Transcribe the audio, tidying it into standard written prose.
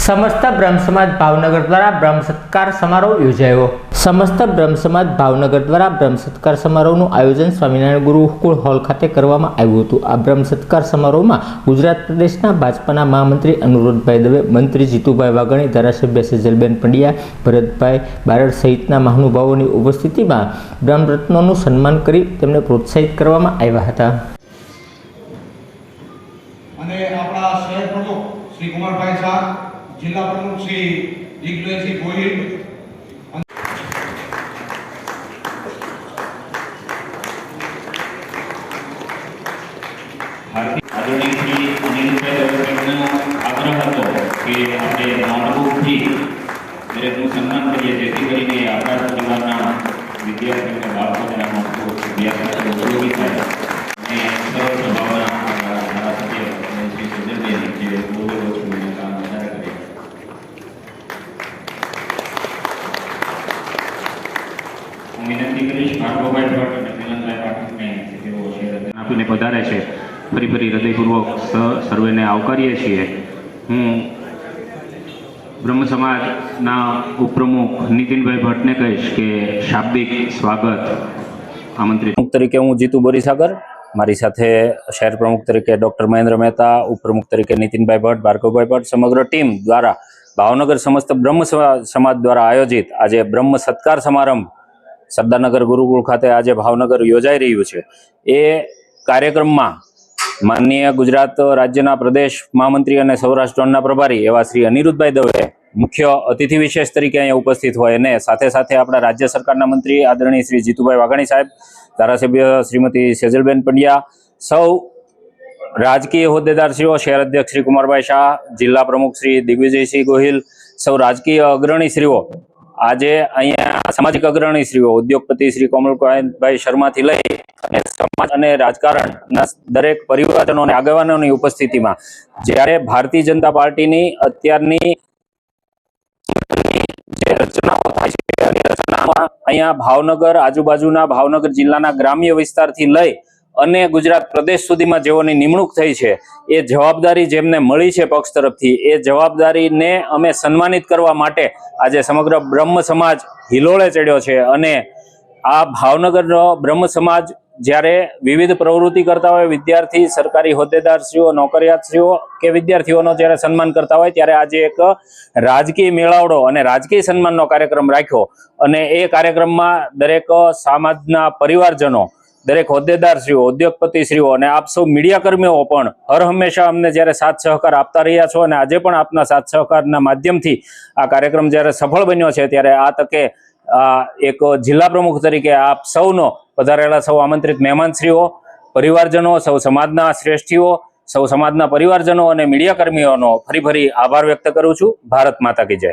समस्त ब्रह्म समाज भावनगर द्वारा ब्रह्म सत्कार समारोह योजायो। समस्त ब्रह्म समाज भावनगर द्वारा ब्रह्म सत्कार समारोहનું આયોજન સ્વામિનારાયણ ગુરુકુળ હોલ ખાતે કરવામાં આવ્યું હતું। આ બ્રહ્મ સત્કાર સમારોહમાં ગુજરાત પ્રદેશના ભાજપાના મહામંત્રી અનુરોધભાઈ દવે, મંત્રી જીતુભાઈ વાઘાણી, ધારાસભ્ય સેજલબેન પંડ્યા, ભરતભાઈ બારડ સહિતના મહાનુભાવોની ઉપસ્થિતિમાં બ્રહ્મરત્નોનું સન્માન કરી તેમને પ્રોત્સાહિત કરવામાં આવ્યા હતા। અને આપણા શહેર પ્રમુખ શ્રી કુમારભાઈ શાહ, जिला प्रमुख श्री दिग्विजय सिंह गोहिल, आदरणीय श्री अनिलભાઈ દવેનો આગ્રહ હતો કે આપણે નોટબુકથી દરેકનું સન્માન કરીએ, જેથી કરીને આપણા પરિવારના વિદ્યાર્થીઓને બાળકોને આ નોટબુક અભ્યાસ ઉપયોગી થાય અને સરળ સ્વભાવના ધારાસભ્ય શ્રી સેજલબેન જે બોલેલો છું એને કામ વધારે કરે। હું વિનંતી કરીશ ભાર્ગવભાઈ ભટ્ટ અને મિલનભાઈ પાઠકને તેઓ શેર આપીને પધારે છે। ફરી હૃદયપૂર્વક સર્વેને આવકારીએ છીએ। હું બ્રહ્મ સમાજના ઉપપ્રમુખ નીતિનભાઈ ભટ્ટને કહીશ કે શાબ્દિક સ્વાગત આમંત્રિત તરીકે હું જીતુ બોરીસાગર, મારી સાથે શહેર પ્રમુખ તરીકે ડૉક્ટર મહેન્દ્ર મહેતા, ઉપપ્રમુખ તરીકે નીતિનભાઈ ભટ્ટ, ભાર્ગવભાઈ ભટ્ટ, સમગ્ર ટીમ દ્વારા ભાવનગર સમસ્ત બ્રહ્મ સમાજ દ્વારા આયોજિત આજે બ્રહ્મ સત્કાર સમારંભ સરદારનગર ગુરુકુળ ખાતે આજે ભાવનગર યોજાઈ રહ્યું છે। એ કાર્યક્રમમાં માનનીય ગુજરાત રાજ્યના પ્રદેશ મહામંત્રી અને સૌરાષ્ટ્રના પ્રભારી એવા શ્રી અનિરુદ્ધભાઈ દવે મુખ્ય અતિથિ વિશેષ તરીકે અહીંયા ઉપસ્થિત હોય અને સાથે સાથે આપણા રાજ્ય સરકારના મંત્રી આદરણીય શ્રી જીતુભાઈ વાઘાણી સાહેબ, ધારાસભ્ય શ્રીમતી સેજલબેન પંડ્યા, સૌ રાજકીય હોદ્દેદારશ્રીઓ, શહેર અધ્યક્ષ શ્રી કુમારભાઈ શાહ, જિલ્લા પ્રમુખ શ્રી દિગ્વિજયસિંહ ગોહિલ, સૌ રાજકીય અગ્રણીશ્રીઓ, આજે અહીંયા સામાજિક અગ્રણીશ્રીઓ, ઉદ્યોગપતિ શ્રી કોમલભાઈ શર્માથી લઈ અને સમાજ અને રાજકારણના દરેક પરિવારજનો અને આગેવાનોની ઉપસ્થિતિમાં જ્યારે ભારતીય જનતા પાર્ટીની અત્યારની જે રચનાઓ થાય છે અને રચનામાં અહીંયા ભાવનગર આજુબાજુના ભાવનગર જિલ્લાના ગ્રામ્ય વિસ્તારથી લઈ અને ગુજરાત પ્રદેશ સુધીમાં જેઓની નિમણૂક થઈ છે, એ જવાબદારી જેમને મળી છે પક્ષ તરફથી, એ જવાબદારીને અમે સન્માનિત કરવા માટે આજે સમગ્ર બ્રહ્મ સમાજ હિલોળે ચડ્યો છે। અને આ ભાવનગરનો બ્રહ્મ સમાજ જ્યારે વિવિધ પ્રવૃત્તિ કરતા હોય, વિદ્યાર્થી, સરકારી હોદ્દેદારશ્રીઓ, નોકરિયાતશ્રીઓ કે વિદ્યાર્થીઓનો જ્યારે સન્માન કરતા હોય, ત્યારે આજે એક રાજકીય મેળાવડો અને રાજકીય સન્માનનો કાર્યક્રમ રાખ્યો અને એ કાર્યક્રમમાં દરેક સમાજના પરિવારજનો, દરેક હોદ્દેદારશ્રીઓ, ઉદ્યોગપતિશ્રીઓ અને આપ સૌ મીડિયા કર્મીઓ પણ હર હંમેશા અમને જ્યારે સાથ સહકાર આપતા રહ્યા છો અને આજે પણ આપના સાથ સહકારના માધ્યમથી આ કાર્યક્રમ જ્યારે સફળ બન્યો છે, ત્યારે આ તકે એક જિલ્લા પ્રમુખ તરીકે આપ સૌનો પધારેલા સૌ આમંત્રિત મહેમાનશ્રીઓ, પરિવારજનો, સૌ સમાજના શ્રેષ્ઠીઓ, સૌ સમાજના પરિવારજનો અને મીડિયા કર્મીઓનો ફરી આભાર વ્યક્ત કરું છું। ભારત માતા કી જય।